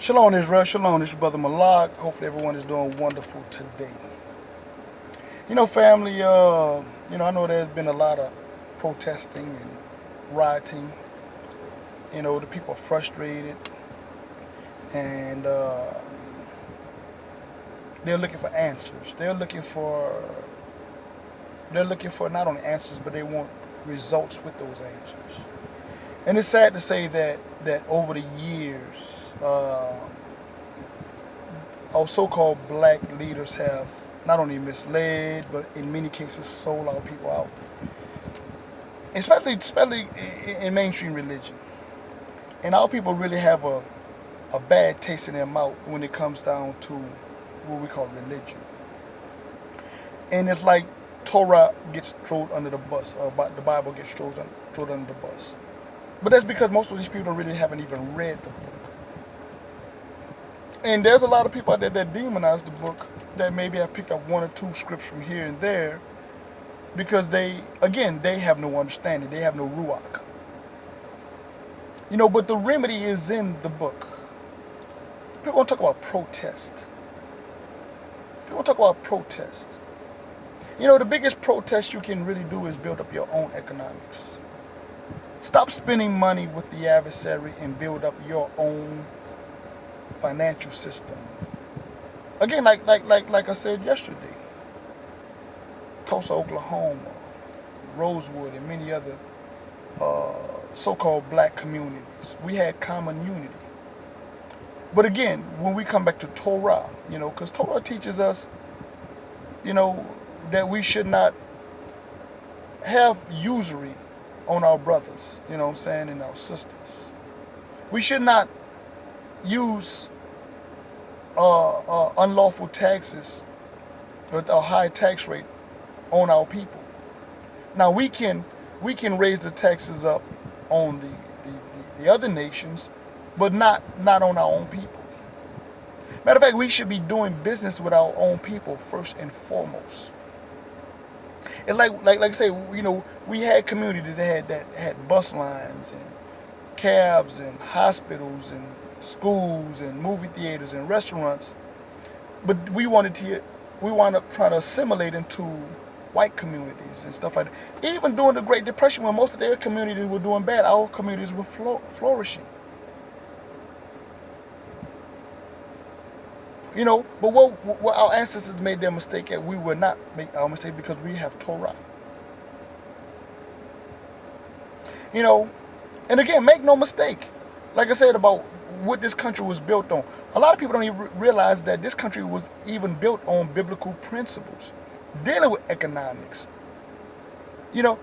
Shalom Israel, shalom, it's your brother Malak. Hopefully everyone is doing wonderful today. Family, I know there's been a lot of protesting and rioting. The people are frustrated and they're looking for answers. They're looking for not only answers, but they want results with those answers. And it's sad to say that over the years, our so-called black leaders have not only misled, but in many cases sold our people out. Especially in mainstream religion. And our people really have a bad taste in their mouth when it comes down to what we call religion. And it's like Torah gets thrown under the bus, or the Bible gets thrown under the bus. But that's because most of these people really haven't even read the book. And there's a lot of people out there that demonize the book that maybe have picked up one or two scripts from here and there because they have no understanding. They have no ruach. But the remedy is in the book. People want to talk about protest. The biggest protest you can really do is build up your own economics. Stop spending money with the adversary and build up your own financial system. Again, like I said yesterday, Tulsa, Oklahoma, Rosewood, and many other so-called black communities, we had common unity. But again, when we come back to Torah, because Torah teaches us, that we should not have usury on our brothers, and our sisters. We should not use unlawful taxes with a high tax rate on our people. Now we can raise the taxes up on the other nations, but not on our own people. Matter of fact, we should be doing business with our own people first and foremost. It's like I say, we had communities that had bus lines and cabs and hospitals and schools and movie theaters and restaurants, but we wound up trying to assimilate into white communities and stuff like that. Even during the Great Depression, when most of their communities were doing bad, our communities were flourishing. But what our ancestors made their mistake at, we will not make our mistake because we have Torah. And again, make no mistake. Like I said about what this country was built on. A lot of people don't even realize that this country was even built on biblical principles, dealing with economics. When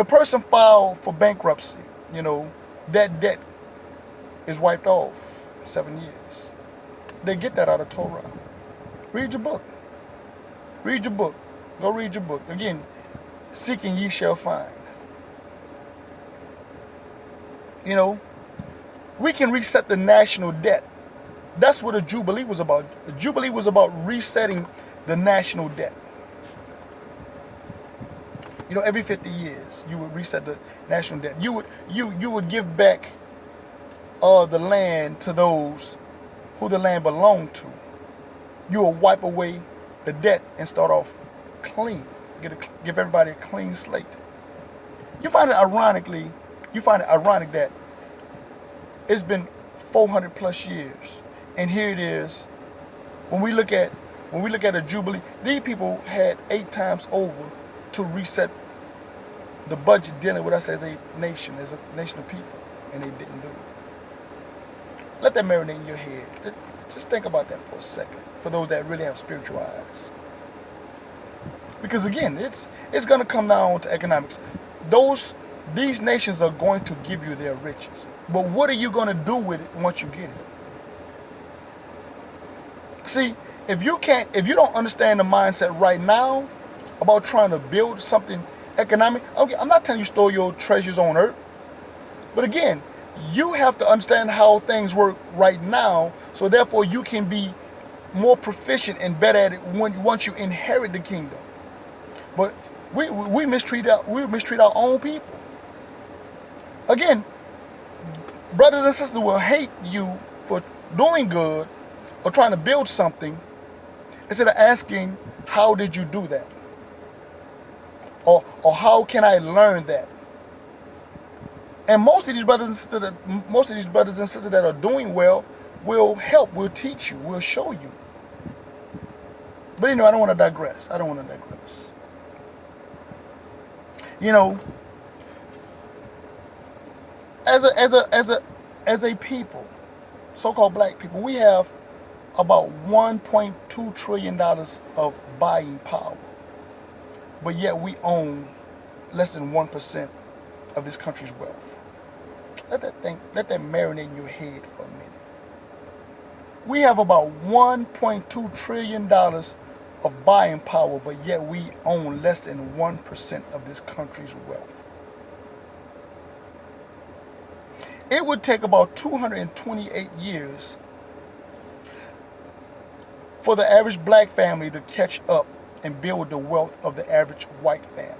a person filed for bankruptcy, that debt is wiped off in 7 years. They get that out of Torah. Read your book. Go read your book. Again, seeking ye shall find. We can reset the national debt. That's what a Jubilee was about. A Jubilee was about resetting the national debt. Every 50 years, you would reset the national debt. You would give back the land to those who the land belonged to. You will wipe away the debt and start off clean. Give everybody a clean slate. You find it ironic that it's been 400 plus years, and here it is. When we look at a Jubilee, these people had 8 times over to reset the budget dealing with us as a nation of people, and they didn't do it. Let that marinate in your head. Just think about that for a second, for those that really have spiritual eyes. Because again, it's going to come down to economics. These nations are going to give you their riches. But what are you going to do with it once you get it? See, if you don't understand the mindset right now about trying to build something economic, okay, I'm not telling you store your treasures on earth. But again, you have to understand how things work right now, so therefore you can be more proficient and better at it once you inherit the kingdom. But we mistreat our own people. Again, Brothers and sisters will hate you for doing good or trying to build something instead of asking, how did you do that? Or how can I learn that? And most of these brothers and sisters that are doing well will help, will teach you, will show you. But I don't want to digress. As a people, so-called black people, we have about $1.2 trillion of buying power. But yet we own less than 1% of this country's wealth. Let that marinate in your head for a minute. We have about $1.2 trillion of buying power, but yet we own less than 1% of this country's wealth. It would take about 228 years for the average black family to catch up and build the wealth of the average white family.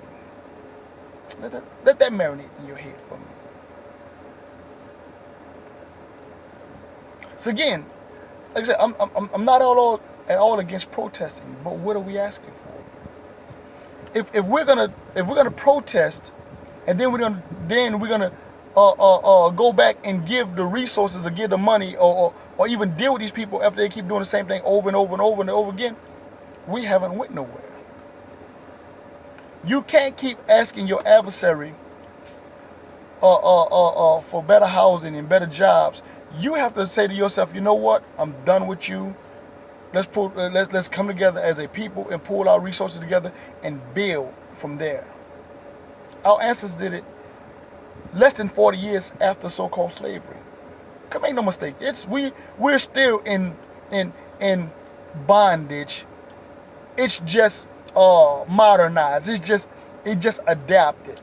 Let that marinate in your head for a minute. So again, like I said, I'm not at all against protesting, but what are we asking for? If we're gonna protest, and then we're gonna go back and give the resources or give the money or even deal with these people after they keep doing the same thing over and over and over and over again, we haven't went nowhere. You can't keep asking your adversary for better housing and better jobs. You have to say to yourself, you know what? I'm done with you. Let's come together as a people and pull our resources together and build from there. Our ancestors did it less than 40 years after so-called slavery. Make no mistake, we're still in bondage. It's just modernized. It just adapted.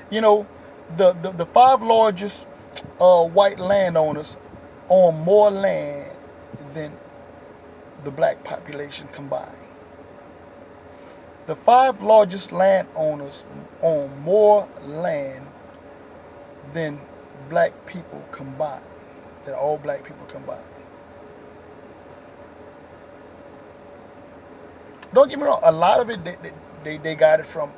The 5 largest white landowners own more land than the black population combined. The 5 largest landowners own more land than black people combined, than all black people combined. Don't get me wrong, a lot of it they got it from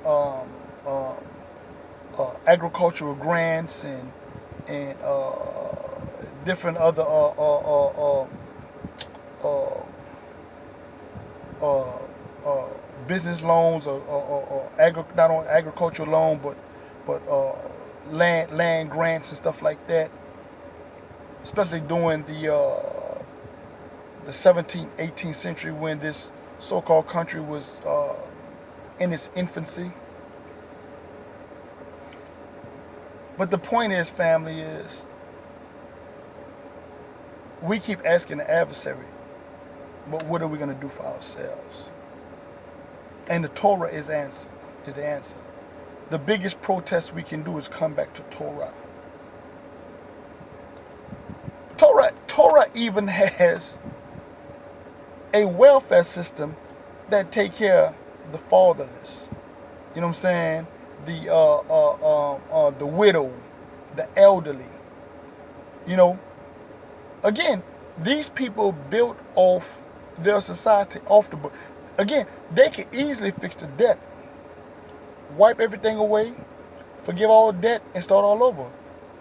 agricultural grants and different other business loans or not only agricultural loan but land grants and stuff like that, especially during the 17th, 18th century when this so-called country was in its infancy. But the point is, family, is we keep asking the adversary, but what are we going to do for ourselves? And the Torah is the answer. The biggest protest we can do is come back to Torah. Torah even has a welfare system that take care of the fatherless. You know what I'm saying? The widow, the elderly. Again, these people built off their society off the book. Again, they can easily fix the debt, wipe everything away, forgive all debt, and start all over.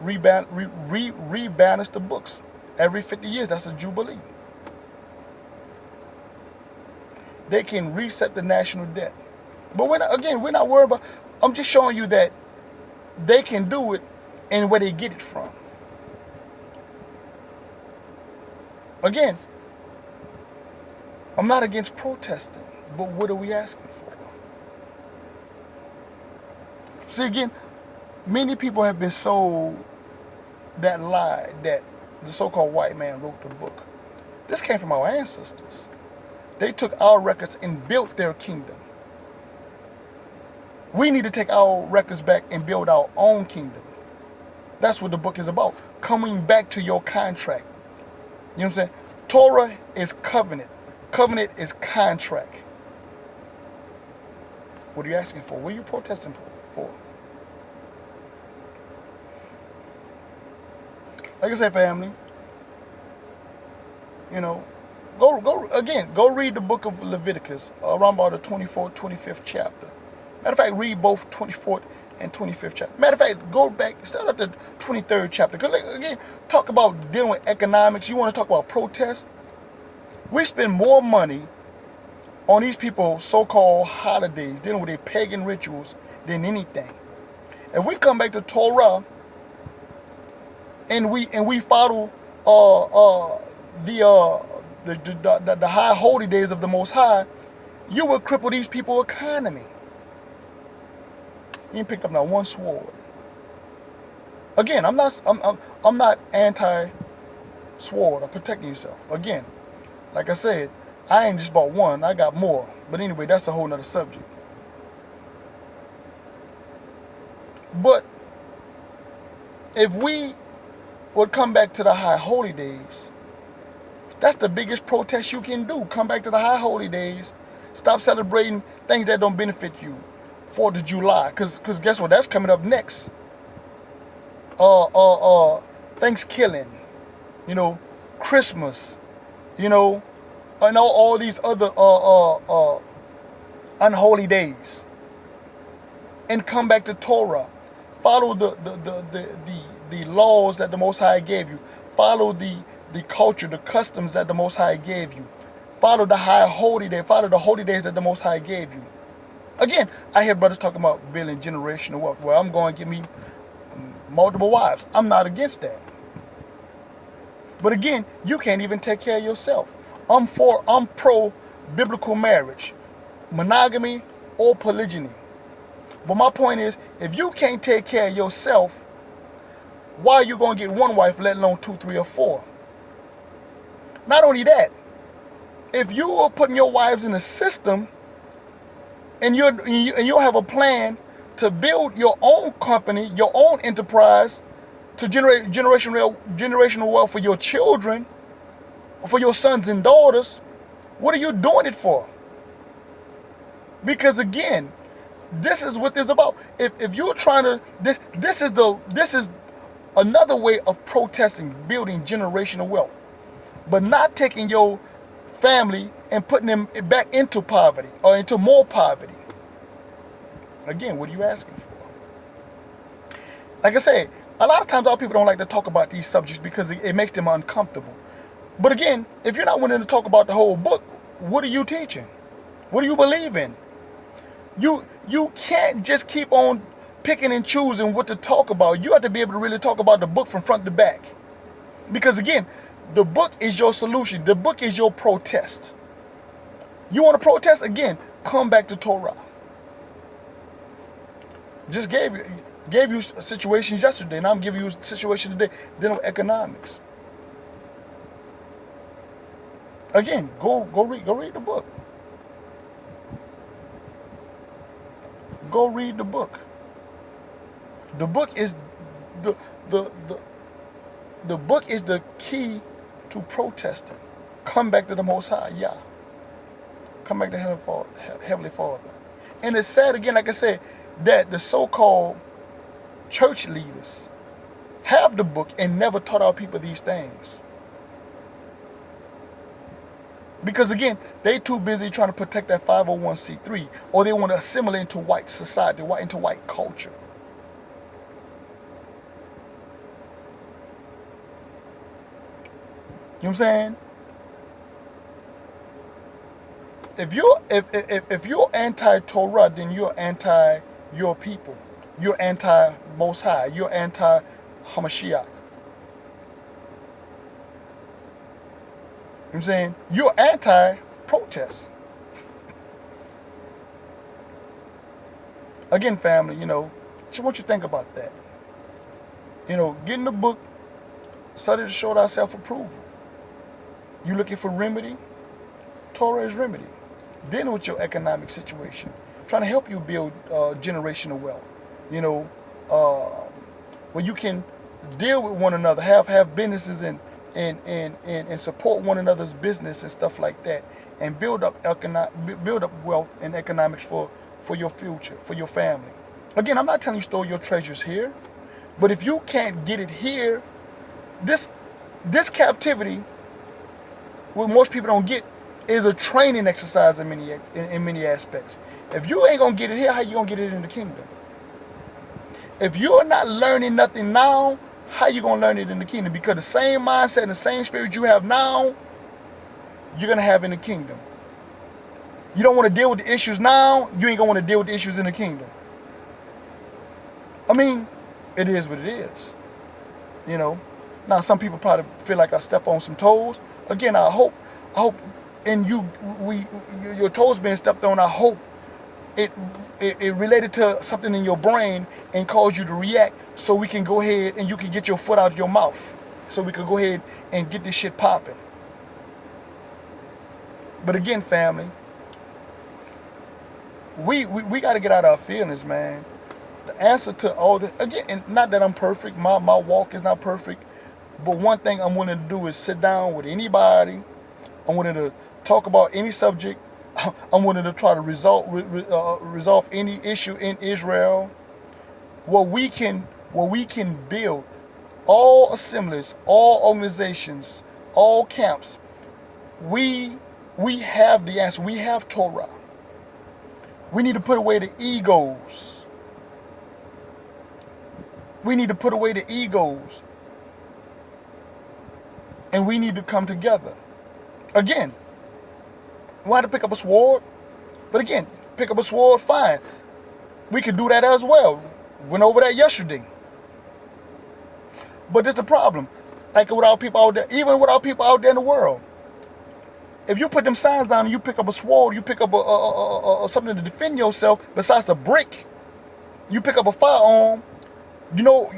Rebalance the books every 50 years. That's a jubilee. They can reset the national debt. But we're not worried about. I'm just showing you that they can do it and where they get it from. Again, I'm not against protesting, but what are we asking for? See, again, many people have been sold that lie that the so-called white man wrote the book. This came from our ancestors. They took our records and built their kingdom. We need to take our records back and build our own kingdom. That's what the book is about. Coming back to your contract. You know what I'm saying? Torah is covenant. Covenant is contract. What are you asking for? What are you protesting for? Like I said, family, you know, go read the book of Leviticus, around about the 24th, 25th chapter. Matter of fact, read both 24th and 25th chapter. Matter of fact, go back, start at the 23rd chapter. Because again, talk about dealing with economics. You want to talk about protest? We spend more money on these people's so-called holidays, dealing with their pagan rituals, than anything. If we come back to Torah and we follow the high holy days of the Most High, you will cripple these people's economy. You ain't picked up not one sword. Again, I'm not anti-sword or protecting yourself. Again, like I said, I ain't just bought one, I got more. But anyway, that's a whole nother subject. But if we would come back to the high holy days, that's the biggest protest you can do. Come back to the high holy days. Stop celebrating things that don't benefit you. 4th of July, because guess what? That's coming up next. Thanksgiving, Christmas, and all these other unholy days. And come back to Torah. Follow the laws that the Most High gave you. Follow the culture, the customs that the Most High gave you. Follow the high holy day. Follow the holy days that the Most High gave you. Again, I hear brothers talking about building generational wealth. Well, I'm going to get me multiple wives. I'm not against that. But again, you can't even take care of yourself. I'm pro biblical marriage, monogamy or polygyny. But my point is, if you can't take care of yourself, why are you going to get one wife, let alone 2, 3, or 4? Not only that, if you are putting your wives in a system and you have a plan to build your own company, your own enterprise, to generate generational wealth for your children, for your sons and daughters, what are you doing it for? Because again, this is what this is about. If you're trying to, this is another way of protesting, building generational wealth, but not taking your family and putting them back into poverty or into more poverty. Again, what are you asking for? Like I said, a lot of times our people don't like to talk about these subjects because it makes them uncomfortable. But again, if you're not willing to talk about the whole book, what are you teaching? What do you believe in? You can't just keep on picking and choosing what to talk about. You have to be able to really talk about the book from front to back. Because again, the book is your solution. The book is your protest. You want to protest? Again, come back to Torah. Just gave you situations yesterday, and I'm giving you a situation today dealing with economics. Again, go read the book. Go read the book. The book is the book is the key to protesting. Come back to the Most High, Yah. Come back to Heavenly Father. And it's sad again, like I said, that the so-called church leaders have the book and never taught our people these things. Because again, they too busy trying to protect that 501c3, or they want to assimilate into white society, into white culture. You know what I'm saying? If you're anti-Torah, then you're anti your people. You're anti-Most High. You're anti-Hamashiach. You know what I'm saying? You're anti-protest. Again, family, just want you to think about that. Get in the book, study to show thy self-approval. You looking for remedy? Torah is remedy. Dealing with your economic situation. Trying to help you build generational wealth. Where you can deal with one another, have businesses and support one another's business and stuff like that, and build up wealth and economics for for your future, for your family. Again, I'm not telling you store your treasures here, but if you can't get it here, this captivity, what most people don't get, is a training exercise in many aspects. If you ain't gonna get it here, how you gonna get it in the kingdom? If you're not learning nothing now, how you gonna learn it in the kingdom? Because the same mindset and the same spirit you have now, you're gonna have in the kingdom. You don't want to deal with the issues now, you ain't gonna want to deal with the issues in the kingdom. I mean, it is what it is. You know. Now some people probably feel like I step on some toes. Again, I hope and your toes being stepped on, I hope it related to something in your brain and caused you to react, so we can go ahead and you can get your foot out of your mouth, so we can go ahead and get this shit popping. But again, family, we got to get out of our feelings, man. The answer to all the, again, and not that I'm perfect, my walk is not perfect, but one thing I'm willing to do is sit down with anybody. I'm willing to talk about any subject. I'm willing to try to resolve any issue in Israel. What we can build, all assemblies, all organizations, all camps. We have the answer. We have Torah. We need to put away the egos. We need to put away the egos. And we need to come together. Again, we want to pick up a sword. But again, pick up a sword, fine. We could do that as well. Went over that yesterday. But this is the problem. Like with our people out there, even with our people out there in the world. If you put them signs down and you pick up a sword, you pick up something to defend yourself besides a brick, you pick up a firearm, you know,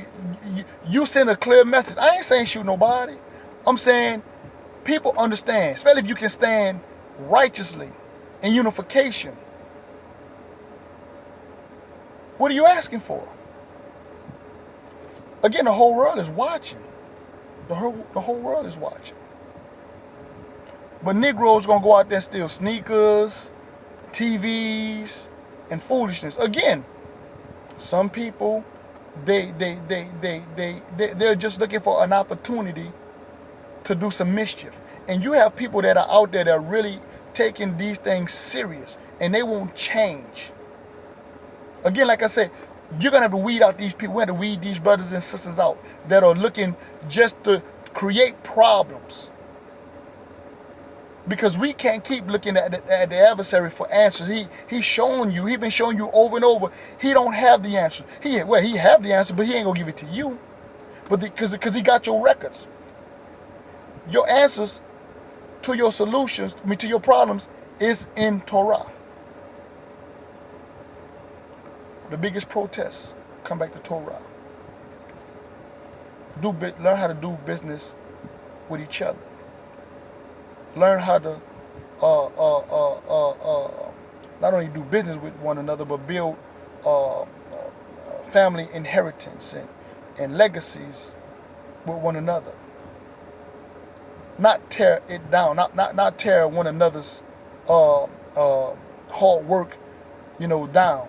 you send a clear message. I ain't saying shoot nobody. I'm saying people understand, especially if you can stand righteously in unification. What are you asking for? Again, the whole world is watching. The whole world is watching. But Negroes gonna go out there and steal sneakers, TVs, and foolishness. Again, some people they're just looking for an opportunity to do some mischief. And you have people that are out there that are really taking these things serious, and they won't change. Again, like I said, you're gonna have to weed out these people. We have to weed these brothers and sisters out that are looking just to create problems. Because we can't keep looking at the adversary for answers. He's showing you. He's been showing you over and over. He don't have the answer. He have the answer, but he ain't gonna give it to you. But because he got your records. Your answers to your solutions, to your problems, is in Torah. The biggest protests come back to Torah. Learn how to do business with each other. Learn how to not only do business with one another, but build family inheritance and legacies with one another. Not tear it down. Not tear one another's hard work, down.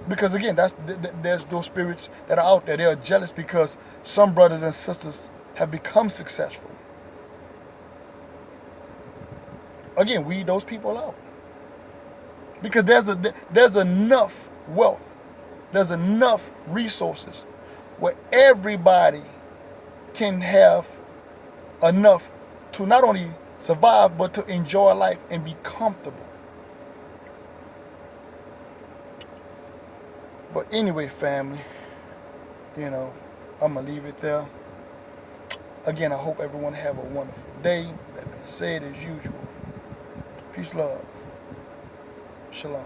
Because again, there's those spirits that are out there. They are jealous because some brothers and sisters have become successful. Again, weed those people out. Because there's enough wealth, there's enough resources where everybody can have enough to not only survive, but to enjoy life and be comfortable. But anyway, family, I'm going to leave it there. Again, I hope everyone have a wonderful day. That being said, as usual, peace, love, shalom.